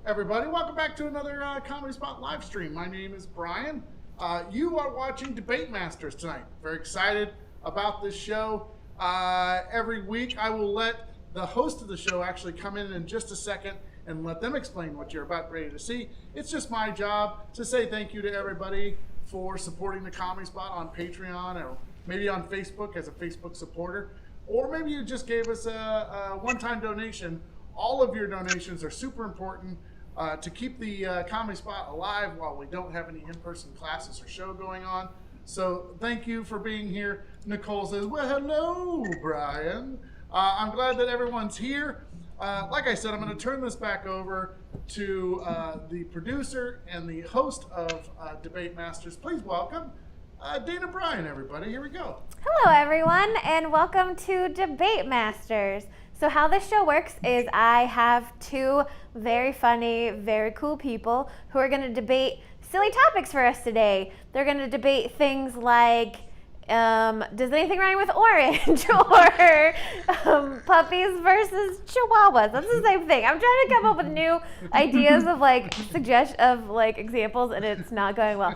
everybody. Welcome back to another Comedy Spot live stream. My name is Brian. You are watching Debate Masters tonight. Very excited about this show. Every week I will let the host of the show actually come in just a second and let them explain what you're about ready to see. It's just my job to say thank you to everybody for supporting the Comedy Spot on Patreon or maybe on Facebook as a Facebook supporter. Or maybe you just gave us a one-time donation. All of your donations are super important to keep the Comedy Spot alive while we don't have any in-person classes or show going on. So thank you for being here. Nicole says, well, hello, Brian. I'm glad that everyone's here. Like I said, I'm going to turn this back over to the producer and the host of Debate Masters. Please welcome Dayna Bryant, everybody. Here we go. Hello, everyone, and welcome to Debate Masters. So how this show works is I have two very funny, very cool people who are going to debate silly topics for us today. They're going to debate things like, does anything rhyme with orange? Or puppies versus chihuahuas. That's the same thing. I'm trying to come up with new ideas of examples, and it's not going well.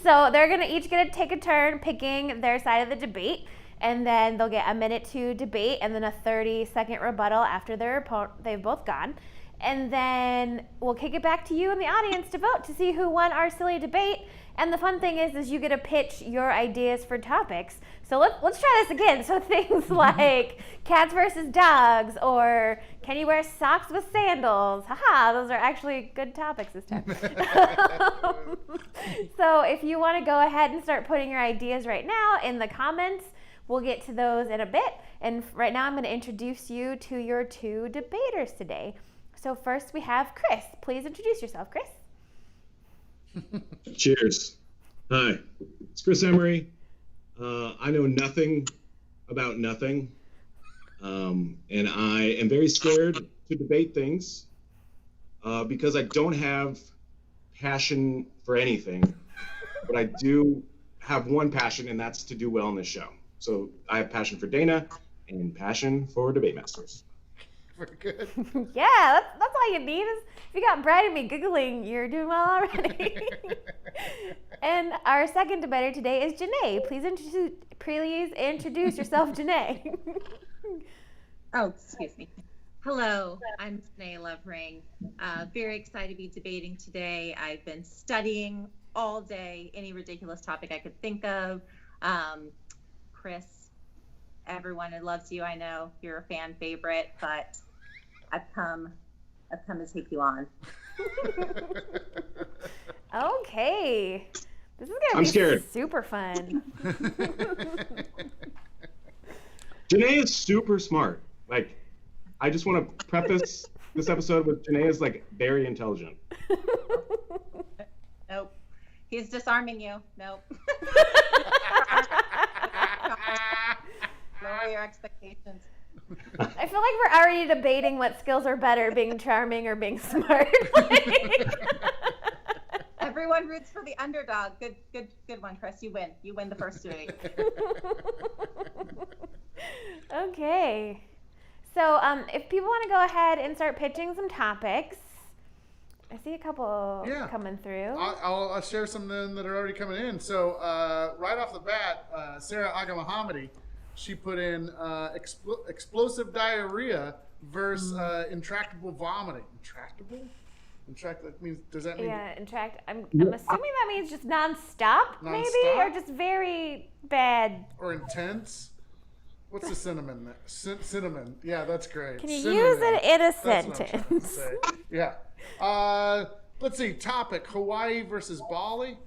So they're going to each take a turn picking their side of the debate, and then they'll get a minute to debate and then a 30-second rebuttal after they've both gone. And then we'll kick it back to you in the audience to vote to see who won our silly debate. And the fun thing is you get to pitch your ideas for topics. So let's try this again. So things like cats versus dogs, or can you wear socks with sandals? Haha, those are actually good topics this time. So if you want to go ahead and start putting your ideas right now in the comments, we'll get to those in a bit. And right now I'm going to introduce you to your two debaters today. So first we have Chris. Please introduce yourself, Chris. Cheers. Hi, it's Chris Emery. I know nothing about nothing, and I am very scared to debate things because I don't have passion for anything, but I do have one passion, and that's to do well on this show. So I have passion for Dayna and passion for Debate Masters. Very good. Yeah, that's all you need. Is if you got Brad and me giggling, you're doing well already. And our second debater today is Janay. Please introduce yourself, Janay. Oh, excuse me. Hello, I'm Janay Lovering. Very excited to be debating today. I've been studying all day, any ridiculous topic I could think of. Chris, everyone loves you. I know you're a fan favorite, but I've come to take you on. Okay. This is I'm going to be scared. super fun. Janay is super smart. Like, I just want to preface this episode with Janay is very intelligent. Nope. He's disarming you. Nope. Lower your expectations. I feel like we're already debating what skills are better, being charming or being smart. Everyone roots for the underdog. Good one, Chris. You win. You win the first debate. Okay. So if people want to go ahead and start pitching some topics, I see a couple coming through. I'll share some then that are already coming in. So right off the bat, Sarah Agamahamadi, she put in explosive diarrhea versus intractable vomiting. Intractable? That means, does that mean? Yeah, I'm assuming that means just nonstop, maybe, or just very bad. Or intense. What's the cinnamon? Cinnamon. Yeah, that's great. Can you use it in a sentence? What I'm trying to say. Yeah. Let's see. Topic: Hawaii versus Bali.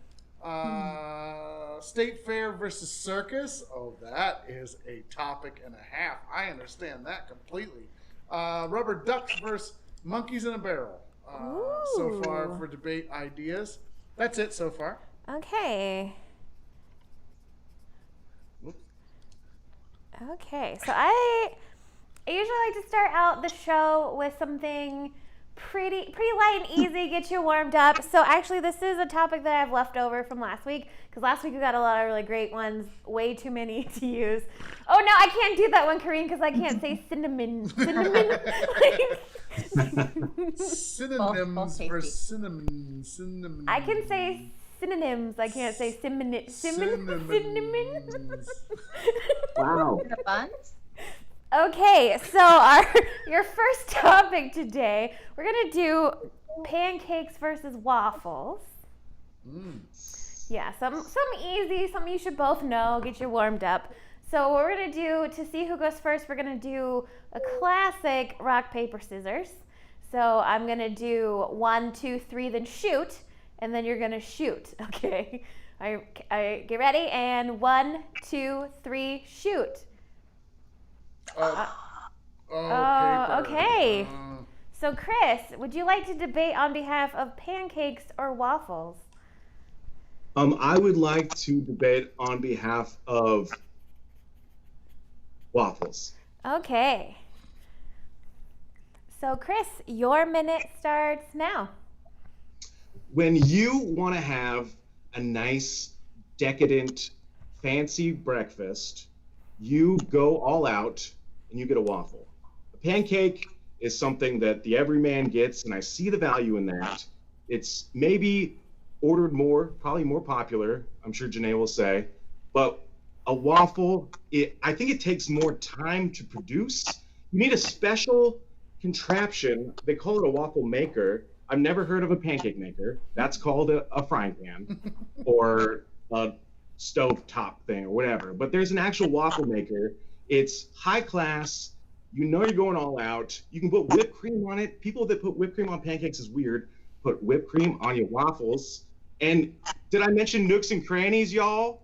State Fair versus Circus. Oh, that is a topic and a half. I understand that completely. Rubber ducks versus monkeys in a barrel. So far for debate ideas. That's it so far. Okay. Okay, so I usually like to start out the show with something pretty light and easy, get you warmed up. So actually, this is a topic that I've left over from last week, because last week we got a lot of really great ones, way too many to use. Oh no, I can't do that one, Karine, because I can't say cinnamon. Synonyms Both for tasty. cinnamon. I can say synonyms. I can't say cinnamon. Cinnamons. Wow. In a buns? Okay, so your first topic today, we're gonna do pancakes versus waffles. Yeah, some easy, something you should both know, get you warmed up. So what we're gonna do to see who goes first, we're gonna do a classic rock, paper, scissors. So I'm gonna do 1, 2, 3, then shoot, and then you're gonna shoot. Okay. I get ready, and 1, 2, 3, shoot. Paper. Okay. So Chris, would you like to debate on behalf of pancakes or waffles? I would like to debate on behalf of waffles. Okay. So Chris, your minute starts now. When you want to have a nice, decadent, fancy breakfast, you go all out and you get a waffle. A pancake is something that the everyman gets, and I see the value in that. It's maybe ordered more, probably more popular, I'm sure Janay will say, but a waffle, I think it takes more time to produce. You need a special contraption. They call it a waffle maker. I've never heard of a pancake maker. That's called a frying pan or a stove top thing or whatever. But there's an actual waffle maker. It's high class. You know you're going all out. You can put whipped cream on it. People that put whipped cream on pancakes is weird. Put whipped cream on your waffles. And did I mention nooks and crannies, y'all?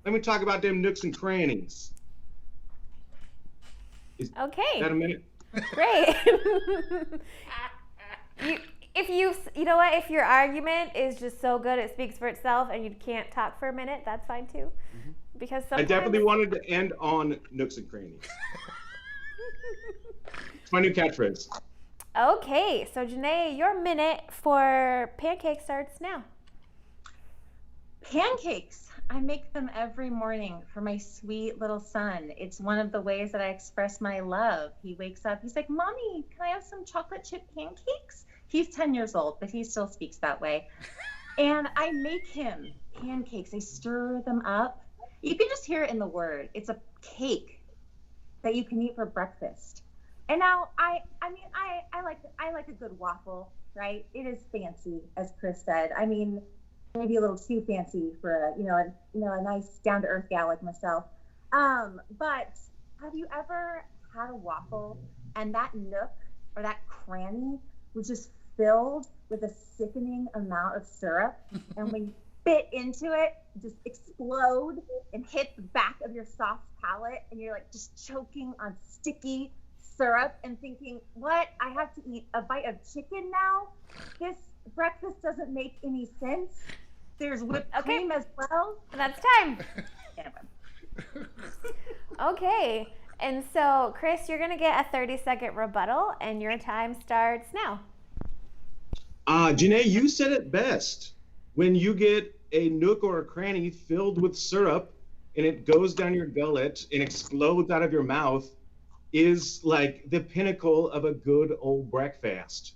Let me talk about them nooks and crannies. Okay. Is that a minute? Great. You know what? If your argument is just so good it speaks for itself, and you can't talk for a minute, that's fine too. Because I sometimes definitely wanted to end on nooks and crannies. It's my new catchphrase. Okay, so Janay, your minute for pancake starts now. Pancakes. I make them every morning for my sweet little son. It's one of the ways that I express my love. He wakes up, he's like, Mommy, can I have some chocolate chip pancakes? He's 10 years old, but he still speaks that way. And I make him pancakes. I stir them up. You can just hear it in the word. It's a cake that you can eat for breakfast. And now I like a good waffle, right? It is fancy, as Chris said. I mean, maybe a little too fancy for a nice down to earth gal like myself. But have you ever had a waffle and that nook or that cranny was just filled with a sickening amount of syrup, and when you bit into it, just explode and hit the back of your soft palate, and you're like just choking on sticky syrup and thinking, what? I have to eat a bite of chicken now? This breakfast doesn't make any sense. There's whipped cream as well. That's time. Okay, and so Chris, you're gonna get a 30-second rebuttal, and your time starts now. Janay, you said it best. When you get a nook or a cranny filled with syrup and it goes down your gullet and explodes out of your mouth, is like the pinnacle of a good old breakfast.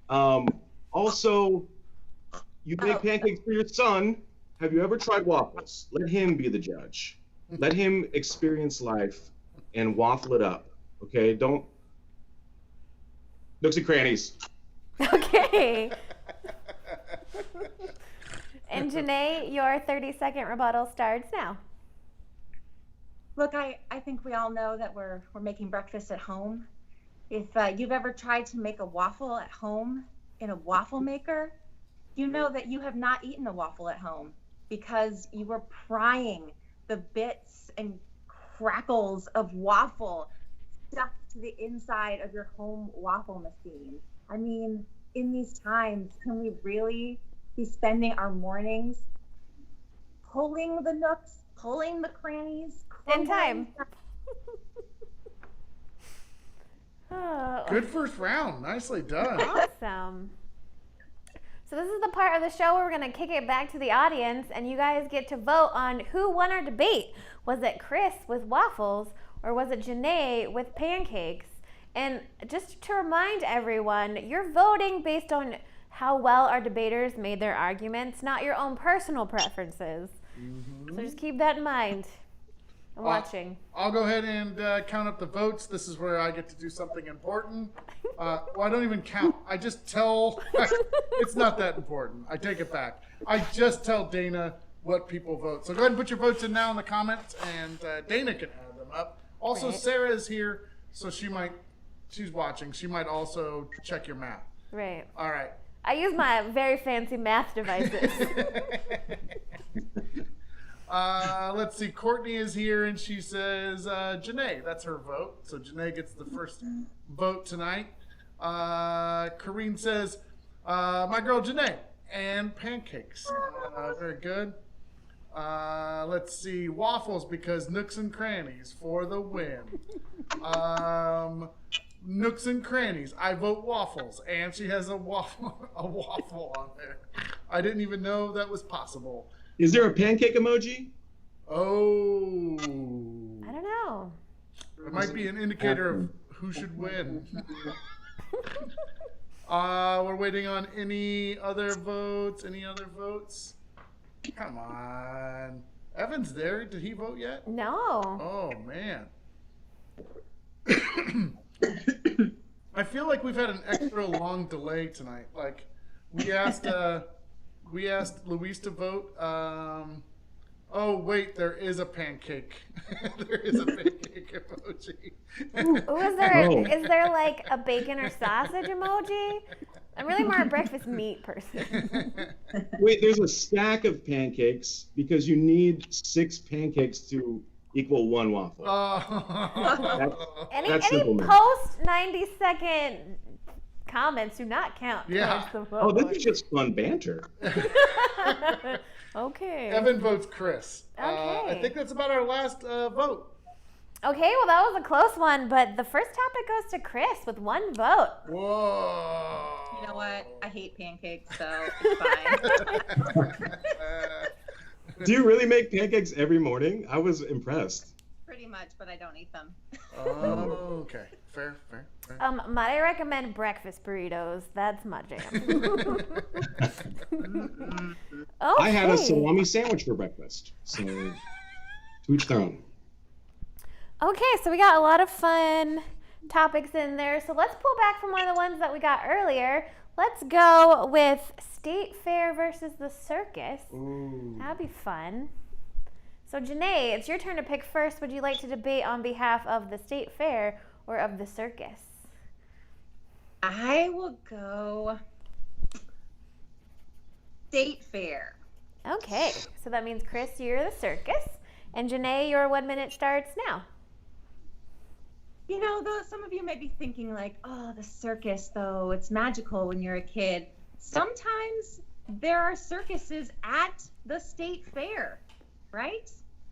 Also, you make pancakes for your son. Have you ever tried waffles? Let him be the judge. Let him experience life and waffle it up. Okay, don't nooks and crannies. Okay. And Janay, your 30-second rebuttal starts now. Look, I think we all know that we're making breakfast at home. If you've ever tried to make a waffle at home in a waffle maker, you know that you have not eaten a waffle at home because you were prying the bits and crackles of waffle stuck to the inside of your home waffle machine. I mean, in these times, can we really be spending our mornings pulling the nooks, pulling the crannies? In time. Oh. Good first round. Nicely done. Awesome. So this is the part of the show where we're going to kick it back to the audience, and you guys get to vote on who won our debate. Was it Chris with waffles, or was it Janay with pancakes? And just to remind everyone, you're voting based on how well our debaters made their arguments, not your own personal preferences. Mm-hmm. So just keep that in mind. I'm watching. I'll go ahead and count up the votes. This is where I get to do something important. Well, I don't even count. I just tell. It's not that important. I take it back. I just tell Dayna what people vote. So go ahead and put your votes in now in the comments, and Dayna can add them up. Also, Right. Sarah is here, so she's watching. She might also check your math. Right. All right. I use my very fancy math devices. Let's see. Courtney is here, and she says Janay. That's her vote. So Janay gets the first vote tonight. Kareen says my girl Janay and pancakes. Very good. Let's see. Waffles because nooks and crannies for the win. Nooks and crannies. I vote waffles, and she has a waffle on there. I didn't even know that was possible. Is there a pancake emoji? Oh. I don't know. It might be an indicator of who should win. We're waiting on any other votes. Come on. Evan's there. Did he vote yet? No. Oh, man. I feel like we've had an extra long delay tonight. Like, we asked Luis to vote. Oh, wait, there is a pancake. There is a pancake emoji. Ooh, is there like a bacon or sausage emoji? I'm really more a breakfast meat person. Wait, there's a stack of pancakes because you need 6 pancakes to equal 1 waffle. Any That's simple, man. post 90-second comments do not count. Yeah. towards the Oh, vote. this is just fun banter. Okay. Evan votes Chris. Okay. I think that's about our last vote. Okay, well that was a close one, but the first topic goes to Chris with 1 vote. Whoa. You know what? I hate pancakes, so it's fine. Do you really make pancakes every morning? I was impressed. Pretty much, but I don't eat them. Oh, okay. Fair. Might I recommend breakfast burritos? That's my jam. Okay. I had a salami sandwich for breakfast. So, to each their own. Okay, so we got a lot of fun topics in there. So let's pull back from one of the ones that we got earlier. Let's go with State Fair versus the Circus. Ooh. That'd be fun. So Janay, it's your turn to pick first. Would you like to debate on behalf of the State Fair or of the Circus? I will go State Fair. Okay, so that means Chris, you're the Circus, and Janay, your 1 minute starts now. You know, though, some of you may be thinking like, oh, the circus, though, it's magical when you're a kid. Sometimes there are circuses at the State Fair, right?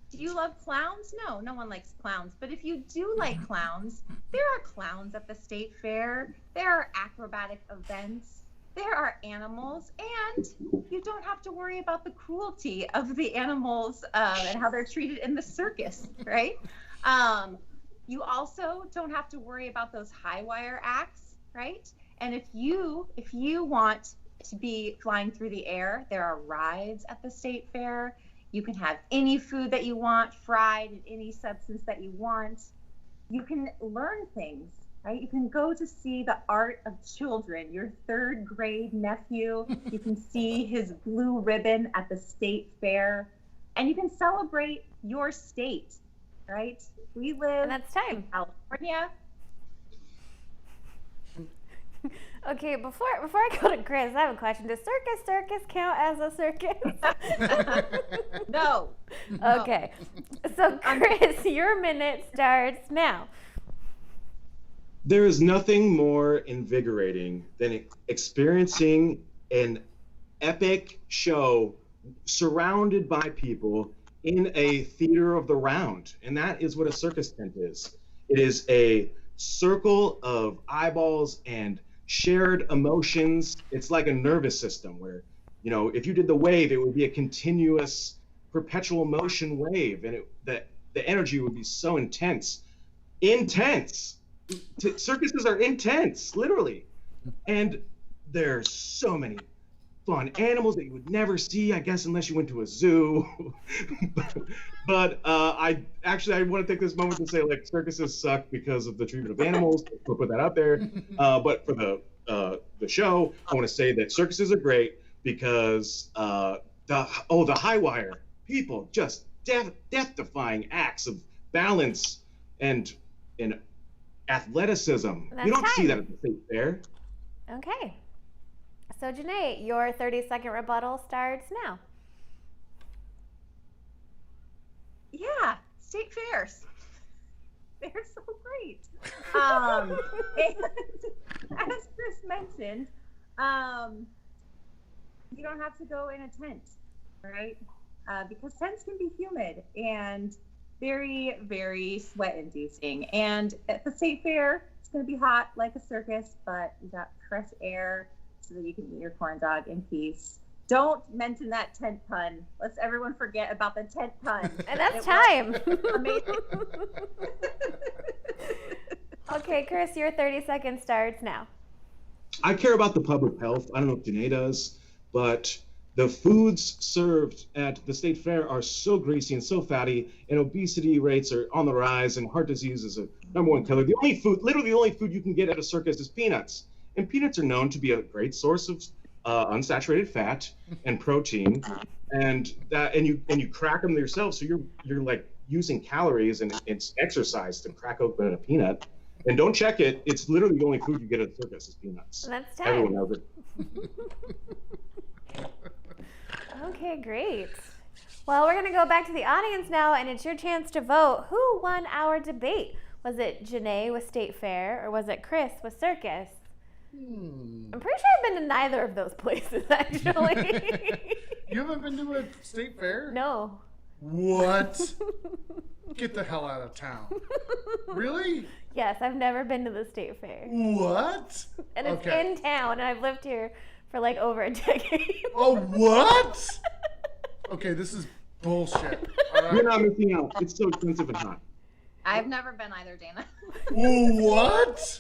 Do you love clowns? No, no one likes clowns. But if you do like clowns, there are clowns at the State Fair. There are acrobatic events. There are animals. And you don't have to worry about the cruelty of the animals and how they're treated in the circus, right? You also don't have to worry about those high wire acts, right? And if you want to be flying through the air, there are rides at the State Fair. You can have any food that you want, fried in any substance that you want. You can learn things, right? You can go to see the art of children, your 3rd grade nephew. You can see his blue ribbon at the State Fair, and you can celebrate your state, right? We live And that's time. in California. Okay, before I go to Chris, I have a question. Does circus count as a circus? No. Okay. So Chris, your minute starts now. There is nothing more invigorating than experiencing an epic show surrounded by people in a theater of the round. And that is what a circus tent is. It is a circle of eyeballs and shared emotions. It's like a nervous system where, you know, if you did the wave, it would be a continuous perpetual motion wave, and the energy would be so intense circuses are intense, literally. And there's so many fun animals that you would never see, I guess, unless you went to a zoo. but I want to take this moment to say, like, circuses suck because of the treatment of animals. We'll put that out there. But for the show, I want to say that circuses are great because the high wire people, just death-defying acts of balance and athleticism. You don't see that at the state fair. Okay. So, Janay, your 30-second rebuttal starts now. Yeah, state fairs. They're so great. And as Chris mentioned, you don't have to go in a tent, right? Because tents can be humid and very, very sweat-inducing. And at the state fair, it's going to be hot like a circus, but you got fresh air so that you can eat your corn dog in peace. Don't mention that tent pun. Let's everyone forget about the tent pun. And that's time. Amazing. Okay, Chris, your 30 seconds starts now. I care about the public health. I don't know if Janay does, but the foods served at the state fair are so greasy and so fatty, and obesity rates are on the rise, and heart disease is a #1 killer. Literally the only food you can get at a circus is peanuts. And peanuts are known to be a great source of unsaturated fat and protein, and you crack them yourself, so you're like using calories and it's exercise to crack open a peanut. And don't check it. It's literally the only food you get at a circus is peanuts. That's time. Everyone knows it. Okay, great. Well, we're going to go back to the audience now, and it's your chance to vote. Who won our debate? Was it Janay with State Fair, or was it Chris with Circus? I'm pretty sure I've been to neither of those places, actually. You haven't been to a state fair? No. What? Get the hell out of town. Really? Yes, I've never been to the state fair. What? And it's in town, and I've lived here for like over a decade. Oh, what? Okay, this is bullshit. All right. You're not missing out. It's so expensive and hot. I've never been either, Dana. What?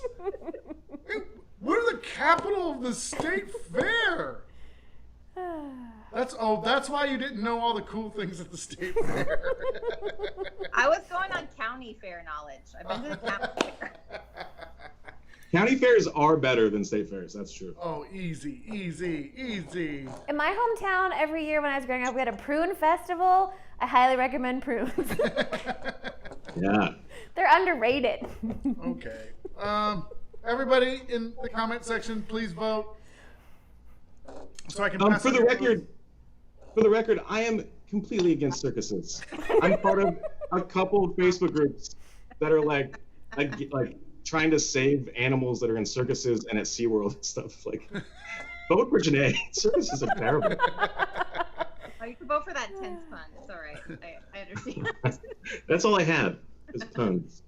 We're the capital of the state fair. That's why you didn't know all the cool things at the state fair. I was going on county fair knowledge. I've been to the county fair. County fairs are better than state fairs. That's true. Oh, easy. In my hometown, every year when I was growing up, we had a prune festival. I highly recommend prunes. Yeah. They're underrated. Okay. Everybody in the comment section, please vote. So I can pass for the record, I am completely against circuses. I'm part of a couple of Facebook groups that are like trying to save animals that are in circuses and at SeaWorld and stuff. Like, vote for Janay. Circuses are terrible. Oh, you can vote for that tense pun. It's all right. I understand. That's all I had. Is puns.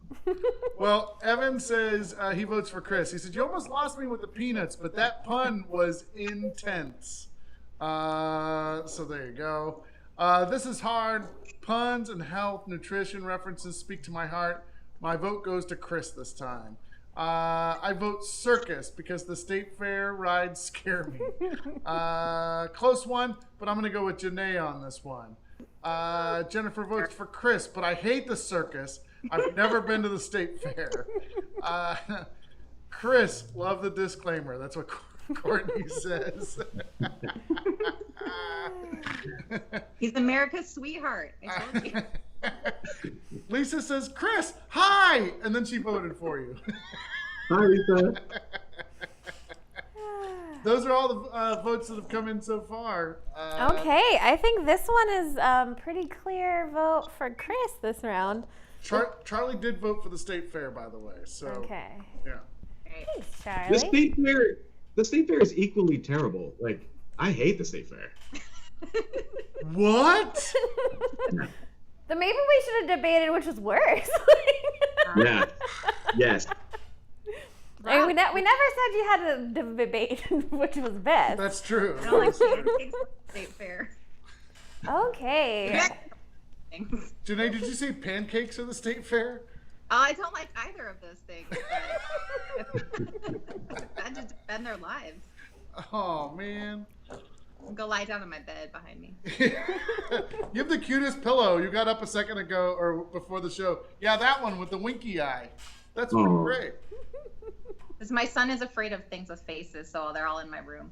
Well, Evan says he votes for Chris. He said, you almost lost me with the peanuts, but that pun was intense. So there you go. This is hard. Puns and health, nutrition references speak to my heart. My vote goes to Chris this time. I vote Circus because the state fair rides scare me. Close one, but I'm going to go with Janay on this one. Jennifer votes for Chris, but I hate the circus. I've never been to the state fair. Chris, love the disclaimer. That's what Courtney says. He's America's sweetheart. I told you. Lisa says, Chris, hi! And then she voted for you. Hi, Lisa. Those are all the votes that have come in so far. Okay, I think this one is pretty clear vote for Chris this round. Charlie did vote for the state fair, by the way. So Okay. Yeah. Thanks, Charlie. The state fair is equally terrible. Like, I hate the state fair. What? Then maybe we should have debated which was worse. Yeah. Yes. I mean, we never said you had to debate which was best. That's true. I don't like state fair. Okay. Janay, did you say pancakes are the state fair? I don't like either of those things, but that just defend their lives. Oh, man. Go lie down on my bed behind me. You have the cutest pillow. You got up a second ago or before the show. Yeah, that one with the winky eye. That's pretty great. Because my son is afraid of things with faces, so they're all in my room.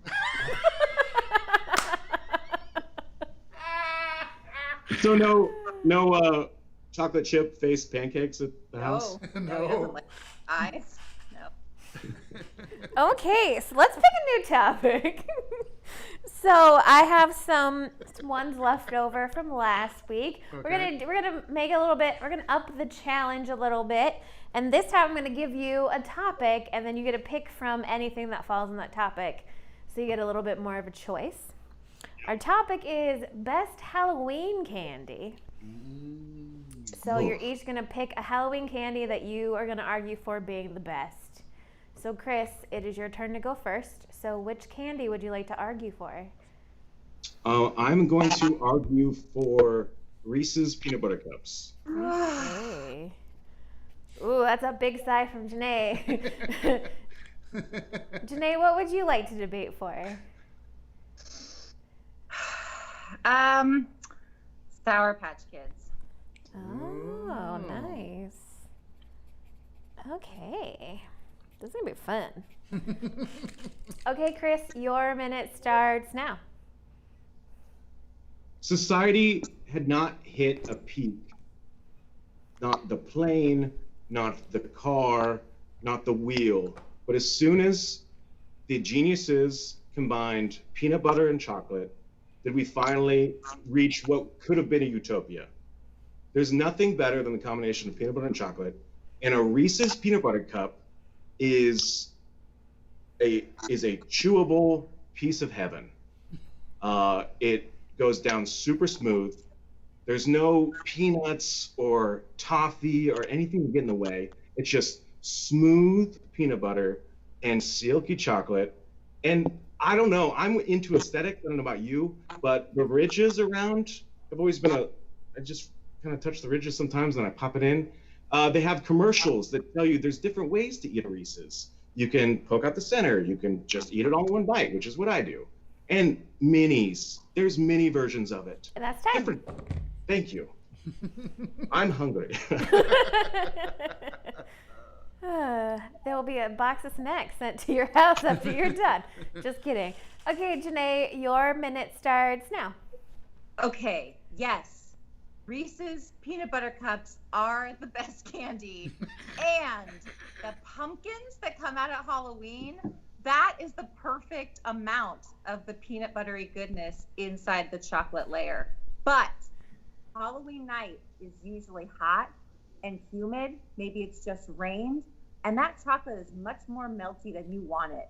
So no chocolate chip face pancakes at the house? No. He doesn't like eyes. No. Okay, so let's pick a new topic. So I have some ones left over from last week. Okay. We're gonna make a little bit. We're gonna up the challenge a little bit, and this time I'm gonna give you a topic, and then you get to pick from anything that falls in that topic, so you get a little bit more of a choice. Our topic is best Halloween candy. So you're each gonna pick a Halloween candy that you are gonna argue for being the best. So Chris, it is your turn to go first. So which candy would you like to argue for? I'm going to argue for Reese's peanut butter cups. Okay. Ooh, that's a big sigh from Janay. Janay, what would you like to debate for? Sour Patch Kids. Oh, nice. Okay. This is going to be fun. Okay, Chris, your minute starts now. Society had not hit a peak. Not the plane, not the car, not the wheel. But as soon as the geniuses combined peanut butter and chocolate, did we finally reach what could have been a utopia. There's nothing better than the combination of peanut butter and chocolate, and a Reese's peanut butter cup is a chewable piece of heaven. It goes down super smooth. There's no peanuts or toffee or anything to get in the way. It's just smooth peanut butter and silky chocolate. And I don't know, I'm into aesthetics. I don't know about you, but the ridges around have always been I just kind of touch the ridges sometimes and I pop it in. They have commercials that tell you there's different ways to eat a Reese's. You can poke out the center. You can just eat it all in one bite, which is what I do. And minis. There's mini versions of it. And that's time. Different. Thank you. I'm hungry. There will be a box of snacks sent to your house after you're done. Just kidding. Okay, Janay, your minute starts now. Okay, yes. Reese's peanut butter cups are the best candy. And the pumpkins that come out at Halloween, that is the perfect amount of the peanut buttery goodness inside the chocolate layer. But Halloween night is usually hot and humid. Maybe it's just rained. And that chocolate is much more melty than you want it.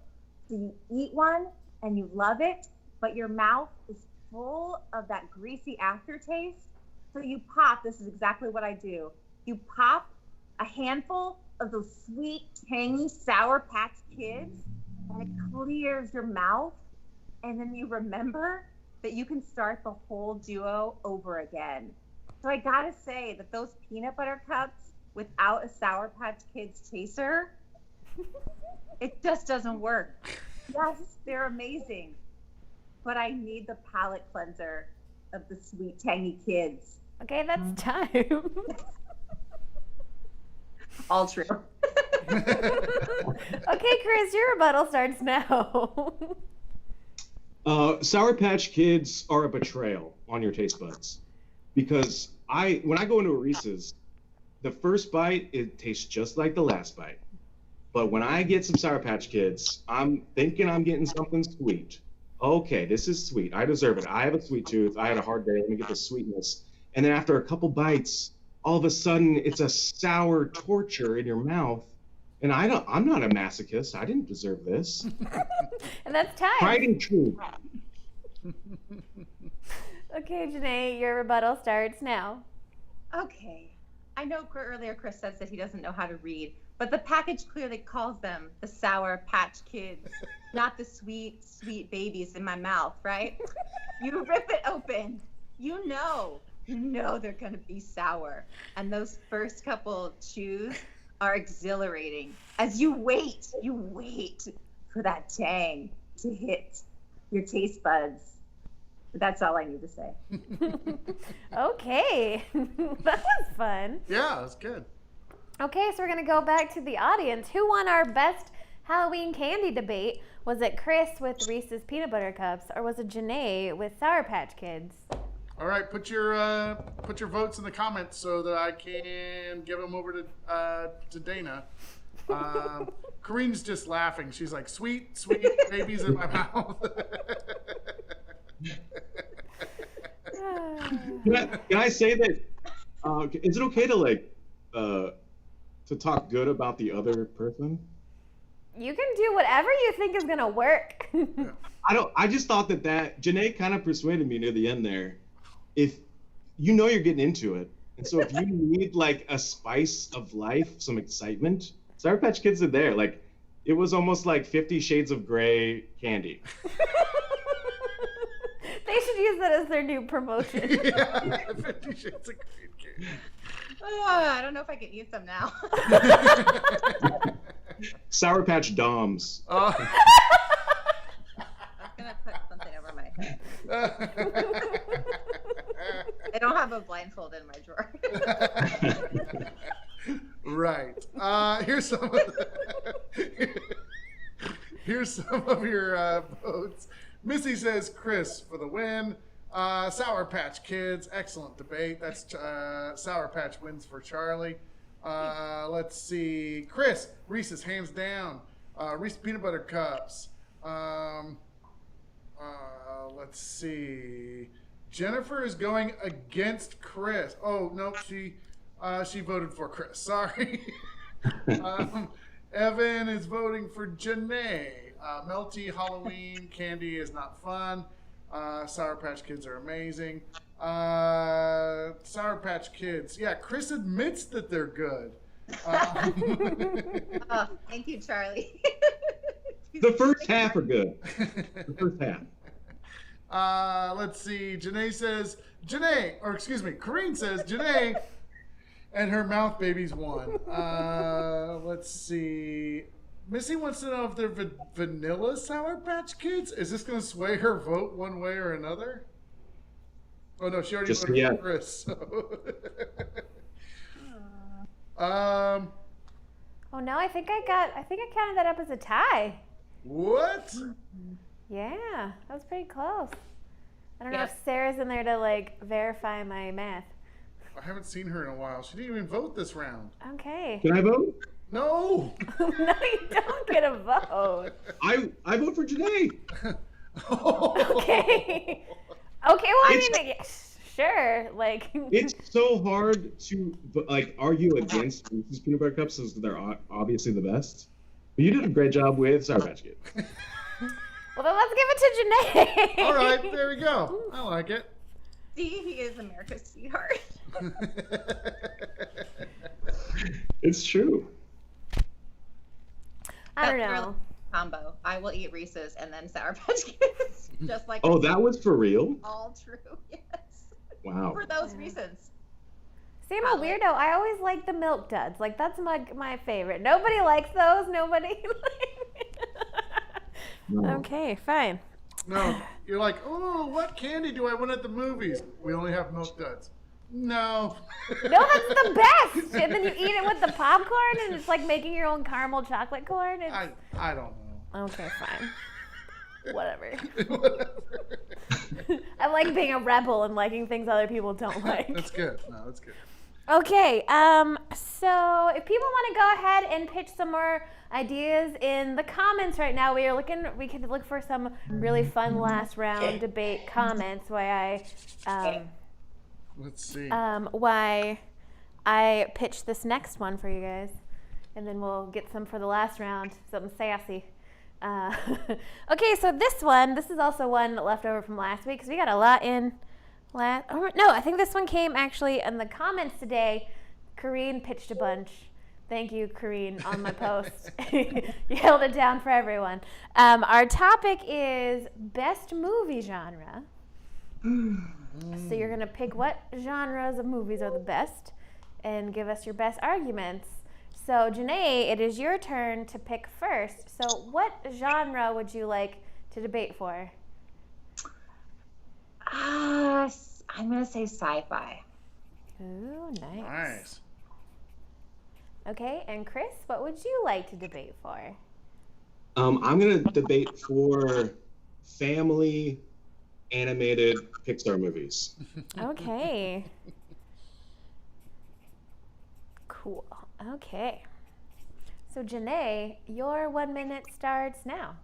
So you eat one and you love it, but your mouth is full of that greasy aftertaste. So you pop, this is exactly what I do. You pop a handful of those sweet, tangy, Sour Patch Kids, and it clears your mouth. And then you remember that you can start the whole duo over again. So I gotta say that those peanut butter cups without a Sour Patch Kids chaser, it just doesn't work. Yes, they're amazing, but I need the palate cleanser of the sweet, tangy kids. Okay, that's time. All true. Okay, Chris, your rebuttal starts now. Sour Patch Kids are a betrayal on your taste buds. Because when I go into a Reese's, the first bite, it tastes just like the last bite. But when I get some Sour Patch Kids, I'm thinking I'm getting something sweet. Okay, this is sweet. I deserve it. I have a sweet tooth. I had a hard day. Let me get the sweetness. And then after a couple bites, all of a sudden it's a sour torture in your mouth. And I'm not a masochist. I didn't deserve this. And that's time. Pride and truth. Okay, Janay, your rebuttal starts now. Okay. I know earlier Chris says that he doesn't know how to read, but the package clearly calls them the Sour Patch Kids, not the sweet, sweet babies in my mouth, right? You rip it open. You know you know they're going to be sour. And those first couple chews are exhilarating. As you wait for that tang to hit your taste buds. That's all I need to say. Okay. That was fun. Yeah, that's good. Okay, so we're going to go back to the audience. Who won our best Halloween candy debate? Was it Chris with Reese's Peanut Butter Cups, or was it Janay with Sour Patch Kids? All right, put your votes in the comments so that I can give them over to Dayna. Corinne's just laughing. She's like, sweet babies in my mouth. Can I say that? Is it okay to to talk good about the other person? You can do whatever you think is gonna work. I just thought that Janay kind of persuaded me near the end there. If you know you're getting into it, and so if you need like a spice of life, some excitement, Sour Patch Kids are there. Like it was almost like 50 Shades of Grey candy. They should use that as their new promotion. Yeah, 50 Shades of Grey candy. Oh, I don't know if I can eat them now. Sour Patch Doms. I'm going to put something over my head. I don't have a blindfold in my drawer. Right. Here's some of your votes. Missy says Chris for the win. Sour Patch Kids, excellent debate. That's Sour Patch wins for Charlie. Let's see. Chris, Reese's hands down. Reese's Peanut Butter Cups. Let's see. Jennifer is going against Chris. Oh no, she voted for Chris. Sorry. Evan is voting for Janay. Melty Halloween candy is not fun. Sour Patch Kids are amazing. Sour Patch Kids. Yeah, Chris admits that they're good. Oh, thank you, Charlie. The first half are good. The first half. Let's see. Corinne says Janay, and her mouth babies won. Let's see. Missy wants to know if they're vanilla Sour Patch Kids. Is this going to sway her vote one way or another? Oh no, she already voted for Chris. So. Oh no, I think I counted that up as a tie. What? Yeah, that was pretty close. I don't know if Sarah's in there to like verify my math. I haven't seen her in a while. She didn't even vote this round. Okay. Can I vote? No. No, you don't get a vote. I vote for Janay. Okay. Okay, well, I mean, sure. Like, it's so hard to argue against Reese's Peanut Butter Cups since they're obviously the best. But you did a great job with Sour Patch Kids. Well, then let's give it to Janay. All right, there we go. I like it. See, he is America's sweetheart. It's true. I don't know. Combo. I will eat Reese's and then Sour Patch Kids. Just like Oh, that was for real? all true. Yes. Wow. For those reasons. See, I'm a weirdo. I always like the Milk Duds. Like, that's my favorite. Nobody likes those. Nobody. No. Okay, fine. No, you're like, oh, what candy do I want at the movies? We only have Milk Duds. No. No, that's the best. And then you eat it with the popcorn, and it's like making your own caramel chocolate corn. It's... I don't know. Okay, fine. Whatever. I like being a rebel and liking things other people don't like. That's good. No, that's good. Okay, so if people want to go ahead and pitch some more ideas in the comments right now, we could look for some really fun last round debate comments Let's see. why I pitched this next one for you guys, and then we'll get some for the last round, something sassy. Okay, so this is also one left over from last week because we got a lot in I think this one came actually in the comments today. Corinne pitched a bunch. Thank you, Corinne, on my post. You held it down for everyone. Our topic is best movie genre. So you're going to pick what genres of movies are the best and give us your best arguments. So Janay, it is your turn to pick first. So what genre would you like to debate for? I'm going to say sci-fi. Ooh, nice. Nice. Okay, and Chris, what would you like to debate for? I'm going to debate for family animated Pixar movies. Okay. Cool. Okay. So Janay, your 1 minute starts now.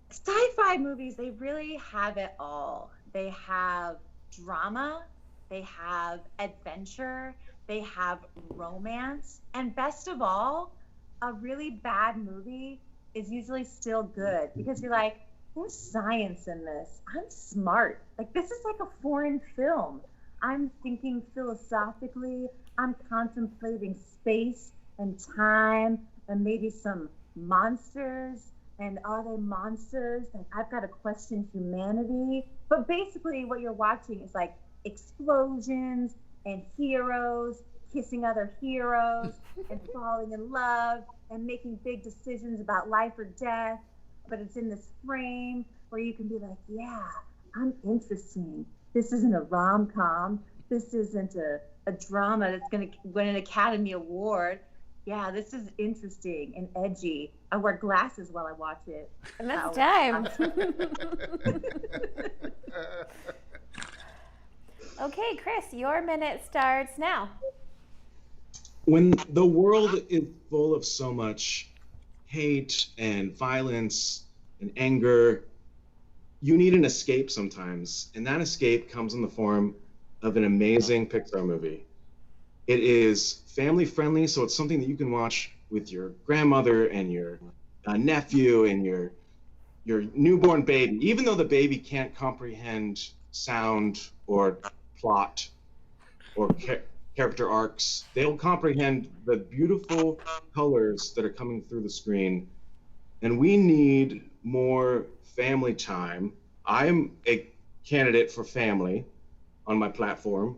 Sci-fi movies, they really have it all. They have drama, they have adventure, they have romance, and best of all, a really bad movie is usually still good because you're like, there's science in this. I'm smart. Like, this is like a foreign film. I'm thinking philosophically. I'm contemplating space and time and maybe some monsters. And are they monsters? Like, I've got to question humanity. But basically what you're watching is like explosions and heroes kissing other heroes and falling in love and making big decisions about life or death. But it's in this frame where you can be like, yeah, I'm interesting. This isn't a rom-com. This isn't a drama that's going to win an Academy Award. Yeah, this is interesting and edgy. I wear glasses while I watch it. And that's time. Okay, Chris, your minute starts now. When the world is full of so much hate and violence and anger, you need an escape sometimes. And that escape comes in the form of an amazing Pixar movie. It is family friendly, so it's something that you can watch with your grandmother and your nephew and your newborn baby. Even though the baby can't comprehend sound or plot or character arcs, they'll comprehend the beautiful colors that are coming through the screen. And we need more family time. I'm a candidate for family on my platform,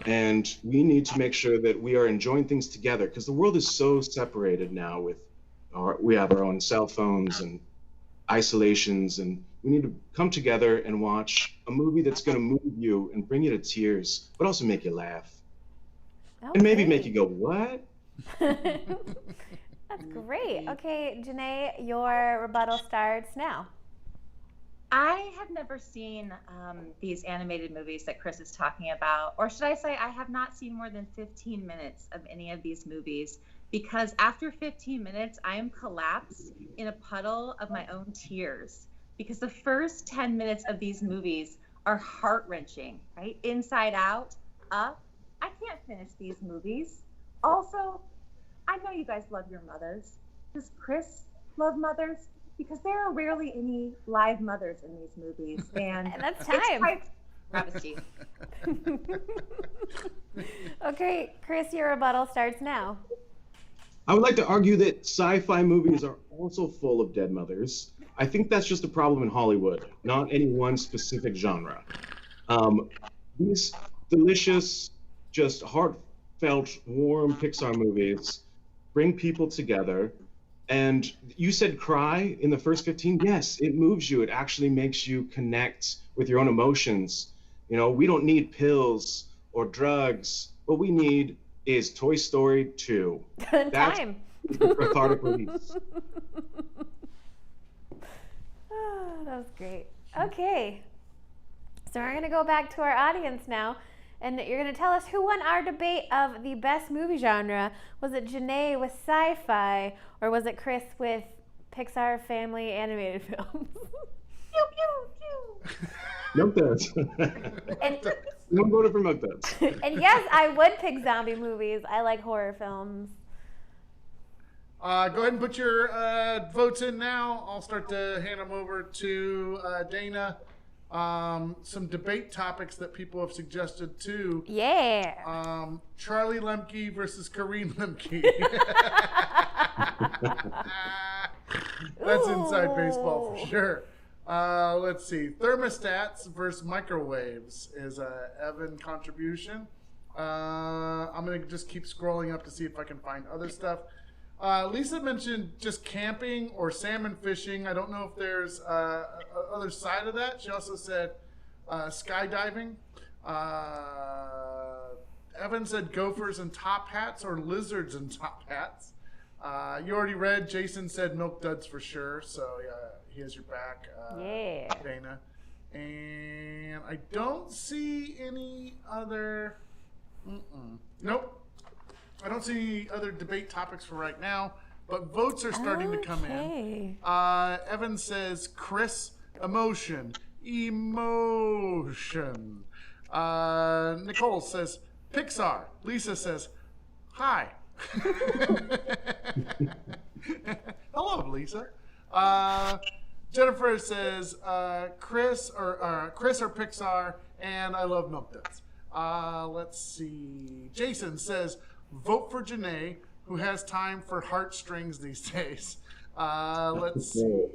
and we need to make sure that we are enjoying things together because the world is so separated now we have our own cell phones and isolations, and we need to come together and watch a movie that's going to move you and bring you to tears, but also make you laugh. Okay. And maybe make you go, what? That's great. Okay, Janay, your rebuttal starts now. I have never seen these animated movies that Chris is talking about, or should I say I have not seen more than 15 minutes of any of these movies, because after 15 minutes, I am collapsed in a puddle of my own tears, because the first 10 minutes of these movies are heart-wrenching, right? Inside Out, Up. I can't finish these movies. Also, I know you guys love your mothers. Does Chris love mothers? Because there are rarely any live mothers in these movies, and that's time. Travesty. Okay, Chris, your rebuttal starts now. I would like to argue that sci-fi movies are also full of dead mothers. I think that's just a problem in Hollywood, not any one specific genre. These delicious, just heartfelt, warm Pixar movies bring people together. And you said cry in the first 15. Yes, it moves you. It actually makes you connect with your own emotions. You know, we don't need pills or drugs. What we need is Toy Story 2. That's Time. the cathartic release. Oh, that was great. Okay. So we're going to go back to our audience now. And you're going to tell us who won our debate of the best movie genre. Was it Janay with sci-fi, or was it Chris with Pixar family animated films? Pew, pew, pew. Milk Duds. And, I'm voting for Milk Duds. and yes, I would pick zombie movies. I like horror films. Go ahead and put your votes in now. I'll start to hand them over to Dayna. Some debate topics that people have suggested too. Yeah. Charlie Lemke versus Kareem Lemke. That's inside baseball for sure. Let's see. Thermostats versus microwaves is a Evan contribution. I'm going to just keep scrolling up to see if I can find other stuff. Lisa mentioned just camping or salmon fishing. I don't know if there's other side of that. She also said skydiving. Evan said gophers and top hats or lizards and top hats. You already read. Jason said milk duds for sure. So yeah, he has your back, Yeah. Dayna. And I don't see any other. Nope. I don't see any other debate topics for right now. But votes are starting to come in. Evan says Chris, emotion. Nicole says Pixar. Lisa says hi. Hello, Lisa. Jennifer says Chris or Pixar, and I love milk duds. Let's see. Jason says vote for Janay, who has time for heartstrings these days. Let's see.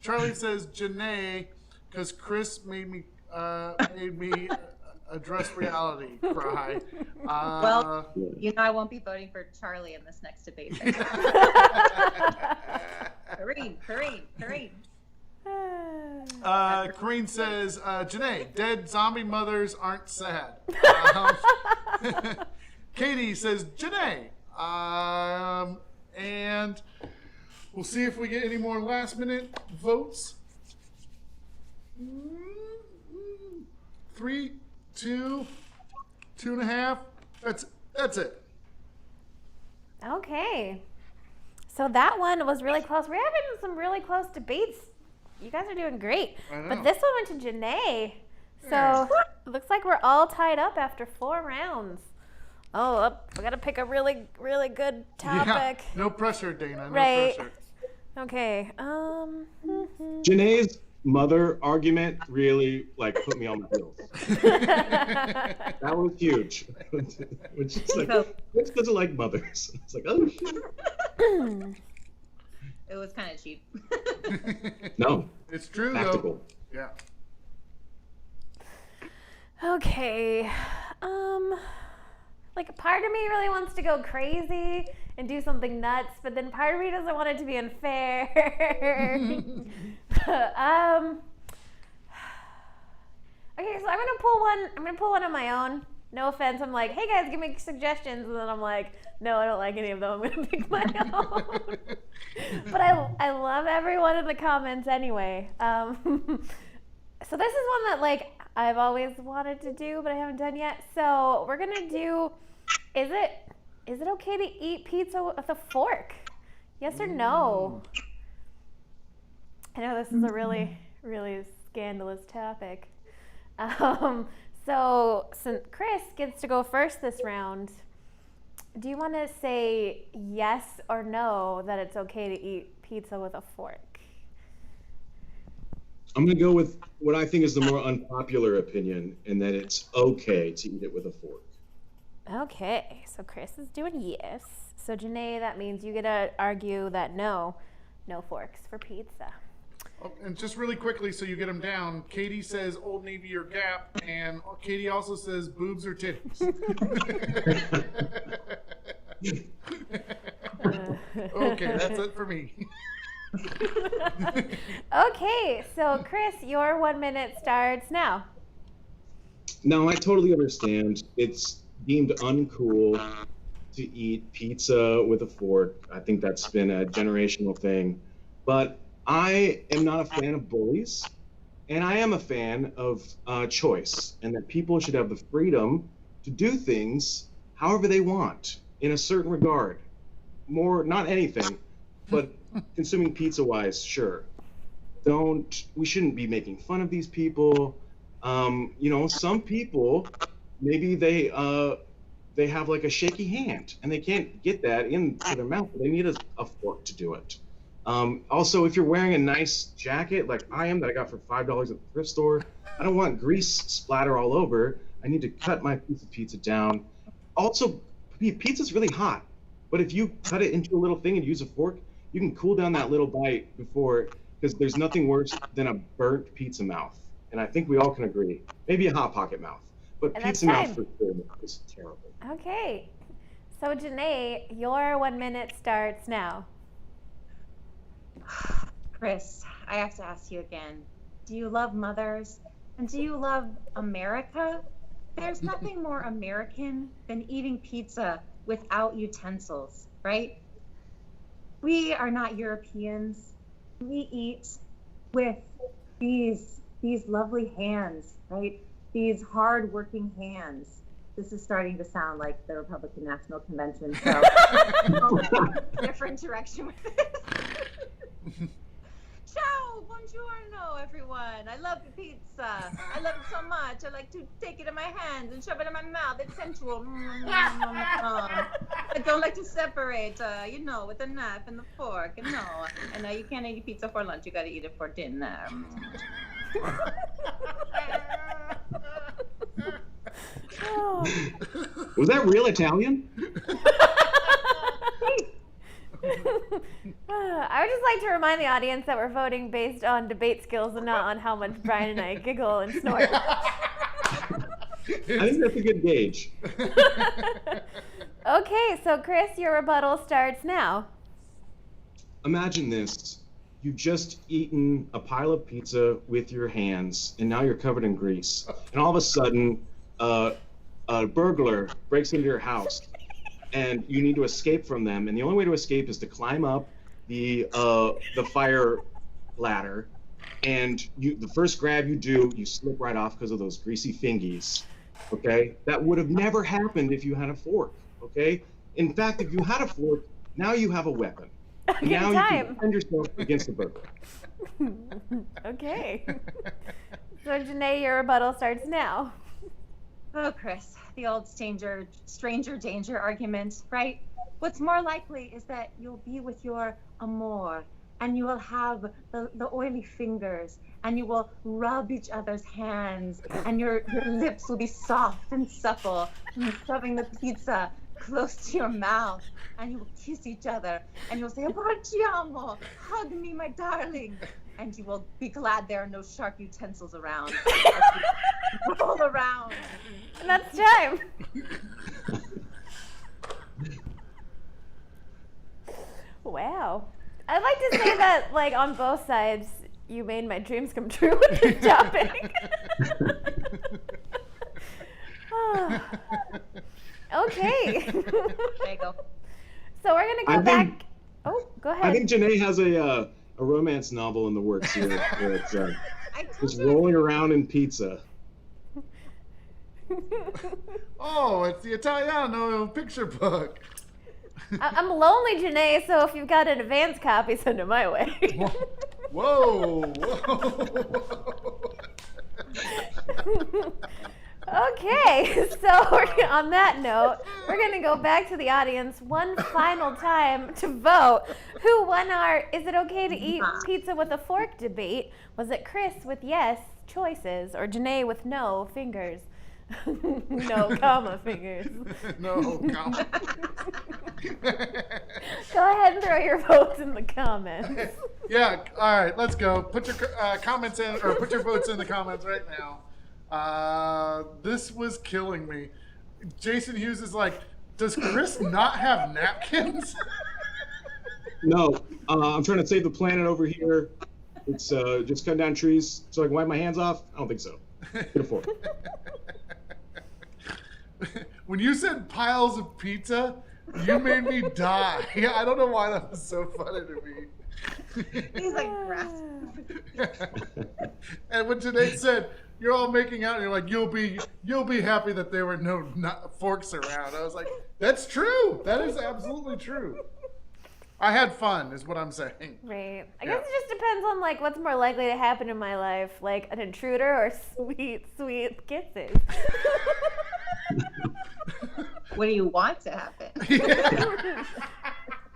Charlie says Janay, because Chris made me address reality. Cry. Well, I won't be voting for Charlie in this next debate. Kareen. Kareen says, Janay, dead zombie mothers aren't sad. Katie says, Janay. And we'll see if we get any more last minute votes. 3, 2, 2.5. That's it. Okay. So that one was really close. We're having some really close debates. You guys are doing great. But this one went to Janay. So it looks like we're all tied up after 4 rounds. Oh, we got to pick a really, really good topic. Yeah, no pressure, Dayna. No pressure. Okay. Janay's mother argument really put me on my heels. That was huge. Which is Chris doesn't like mothers. It's like, oh shit. It was kind of cheap. No. It's true Tactical. though. Yeah. Okay. Part of me really wants to go crazy and do something nuts, but then part of me doesn't want it to be unfair. Okay, so I'm gonna pull one on my own. No offense. I'm like, hey guys, give me suggestions, and then I'm like, no, I don't like any of them. I'm gonna pick my own. But I love everyone in the comments anyway. So this is one that I've always wanted to do, but I haven't done yet. So we're gonna do. Is it okay to eat pizza with a fork? Yes or no? I know this is a really, really scandalous topic. So since Chris gets to go first this round, do you want to say yes or no that it's okay to eat pizza with a fork? I'm going to go with what I think is the more unpopular opinion, and that it's okay to eat it with a fork. Okay, so Chris is doing yes. So Janay, that means you get to argue that no forks for pizza. Oh, and just really quickly, so you get them down. Katie says Old Navy or Gap, and Katie also says boobs or titties. Okay, that's it for me. Okay, so Chris, your 1 minute starts now. No, I totally understand. It's deemed uncool to eat pizza with a fork. I think that's been a generational thing. But I am not a fan of bullies, and I am a fan of choice, and that people should have the freedom to do things however they want in a certain regard. More, not anything, but consuming pizza-wise, sure. We shouldn't be making fun of these people. Some people, maybe they have a shaky hand and they can't get that into their mouth. They need a fork to do it. Also, if you're wearing a nice jacket like I am that I got for $5 at the thrift store, I don't want grease splatter all over. I need to cut my piece of pizza down. Also, pizza's really hot, but if you cut it into a little thing and use a fork, you can cool down that little bite before because there's nothing worse than a burnt pizza mouth. And I think we all can agree. Maybe a Hot Pocket mouth. But And pizza that's mouth for sure is terrible. Okay. So, Janay, your 1 minute starts now. Chris, I have to ask you again. Do you love mothers? And do you love America? There's nothing more American than eating pizza without utensils, right? We are not Europeans. We eat with these lovely hands, right? These hard-working hands. This is starting to sound like the Republican National Convention, so different direction with this. Ciao, buongiorno, everyone. I love pizza. I love it so much. I like to take it in my hands and shove it in my mouth. It's sensual. I don't like to separate, with the knife and the fork. And you can't eat pizza for lunch. You got to eat it for dinner. Oh. Was that real Italian? I would just like to remind the audience that we're voting based on debate skills and not on how much Brian and I giggle and snort. I think that's a good gauge. Okay, so Chris, your rebuttal starts now. Imagine this. You've just eaten a pile of pizza with your hands, and now you're covered in grease. And all of a sudden, a burglar breaks into your house, and you need to escape from them. And the only way to escape is to climb up the fire ladder. And the first grab you do, you slip right off because of those greasy fingies. Okay? That would have never happened if you had a fork. Okay? In fact, if you had a fork, now you have a weapon. And now you can defend yourself against the burglar. Okay. So Janay, your rebuttal starts now. Oh, Chris, the old stranger danger argument, right? What's more likely is that you'll be with your amour, and you will have the oily fingers, and you will rub each other's hands, and your lips will be soft and supple, and you're shoving the pizza close to your mouth, and you will kiss each other, and you'll say, "Abbracciamo, hug me, my darling," and you will be glad there are no sharp utensils around. Roll around. And that's time. Wow. I'd like to say that, like, on both sides, you made my dreams come true with this topic. Okay. There you go. So we're gonna go back. Oh, go ahead. I think Janay has a romance novel in the works here. Where it's just rolling around in pizza. Oh, it's the Italiano picture book. I'm lonely, Janay, so if you've got an advance copy, send it my way. Whoa. Okay, so on that note, we're going to go back to the audience one final time to vote. Who won our "Is it okay to eat pizza with a fork" debate? Was it Chris with yes choices or Janay with no fingers? No comma fingers. No comma. Go ahead and throw your votes in the comments. Yeah, all right, let's go. Put your comments in, or put your votes in the comments right now. This was killing me. Jason Hughes is like, does Chris not have napkins? No, I'm trying to save the planet over here. It's just cut down trees so I can wipe my hands off. I don't think so. Get a fork. When you said piles of pizza, you made me die. I don't know why that was so funny to me. He's like, breath. And when Janay said, "You're all making out," and you're like, "You'll be happy that there were no forks around," I was like, "That's true. That is absolutely true." I had fun, is what I'm saying. Right. I guess it just depends on like what's more likely to happen in my life, like an intruder or sweet, sweet kisses. What do you want to happen?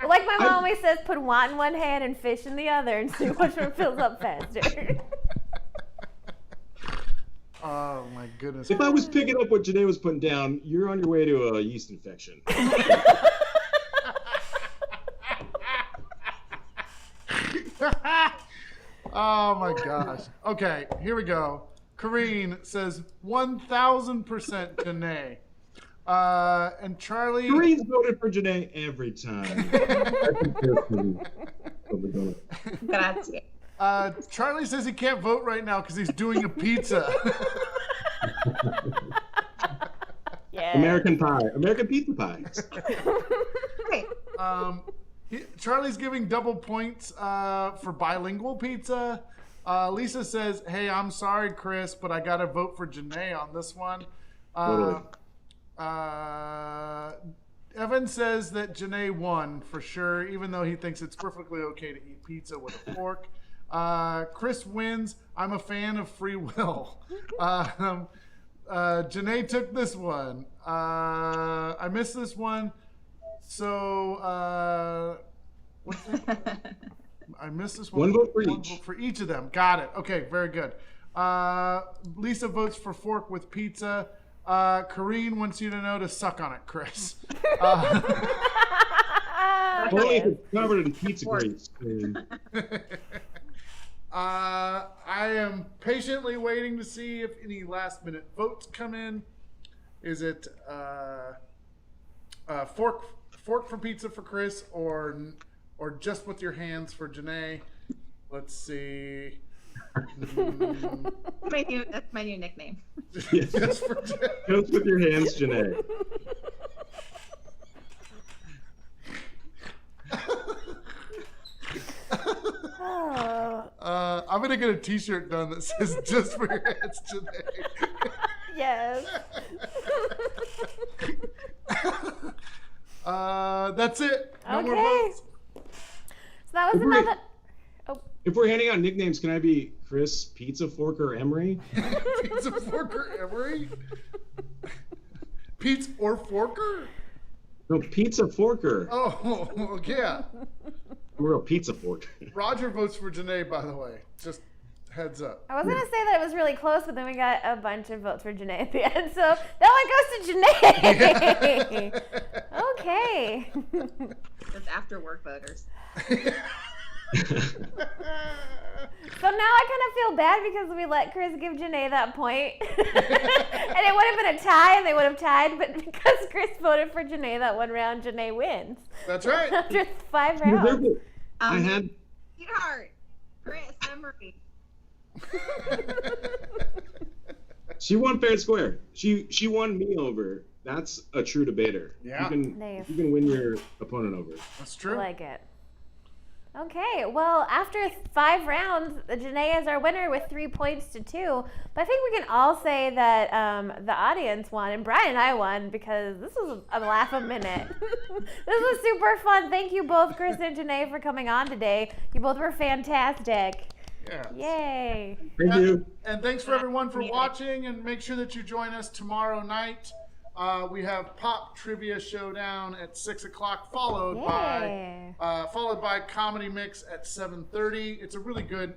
Like my mom always says, put want in one hand and fish in the other and see which one fills up faster. Oh my goodness. If I was picking up what Janay was putting down, you're on your way to a yeast infection. Oh my gosh. Okay, here we go. Kareen says 1000% Janay. And Charlie. Kareen's voted for Janay every time. Grazie. Charlie says he can't vote right now because he's doing a pizza. Yeah. American pie. American pizza pie. Okay. Charlie's giving double points for bilingual pizza. Lisa says, hey, I'm sorry, Chris, but I got to vote for Janay on this one. Totally. Evan says that Janay won for sure, even though he thinks it's perfectly okay to eat pizza with a fork. Chris wins. I'm a fan of free will. Janay took this one. I missed this one. So, I missed this one. One vote for each. Vote for each of them. Got it. Okay, very good. Lisa votes for fork with pizza. Kareen wants you to know to suck on it, Chris. Only if it's covered in pizza grease. I am patiently waiting to see if any last-minute votes come in. Is it fork for pizza for Chris, or just with your hands for Janay? Let's see. That's my new nickname. Just for Janay. Just with your hands, Janay. I'm gonna get a T-shirt done that says "Just for your hands, Janay." Yes. That's it. No more Okay. votes. So that was another. If we're handing out nicknames, can I be Chris, Pizza Forker, Emery? Pizza Forker Emery? Pizza or Forker? No, Pizza Forker. Oh, yeah. I'm a real pizza fork. Roger votes for Janay, by the way. Just heads up. I was going to say that it was really close, but then we got a bunch of votes for Janay at the end. So that one goes to Janay. Okay. That's after work voters. So now I kind of feel bad because we let Chris give Janay that point. And it would have been a tie and they would have tied, but because Chris voted for Janay that one round, Janay wins. That's right. After 5 rounds. I had. Sweetheart, Chris, Emery. She won fair and square. She won me over. That's a true debater. Yeah. Nice. You can win your opponent over. That's I true. like it. Okay, well, after 5 rounds, Janay is our winner with 3 points to 2. But I think we can all say that the audience won, and Brian and I won, because this was a laugh a minute. This was super fun. Thank you both, Chris and Janay, for coming on today. You both were fantastic. Yeah. Yay. Thank you. And thanks for everyone for watching, and make sure that you join us tomorrow night. We have Pop Trivia Showdown at 6 o'clock, followed by Comedy Mix at 7:30. It's a really good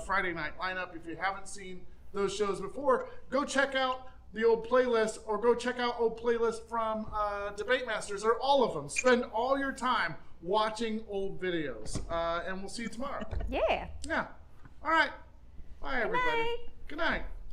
Friday night lineup. If you haven't seen those shows before, go check out the old playlist, or go check out old playlists from Debate Masters, or all of them. Spend all your time watching old videos, and we'll see you tomorrow. Yeah. Yeah. All right. Bye, everybody. night. Good night.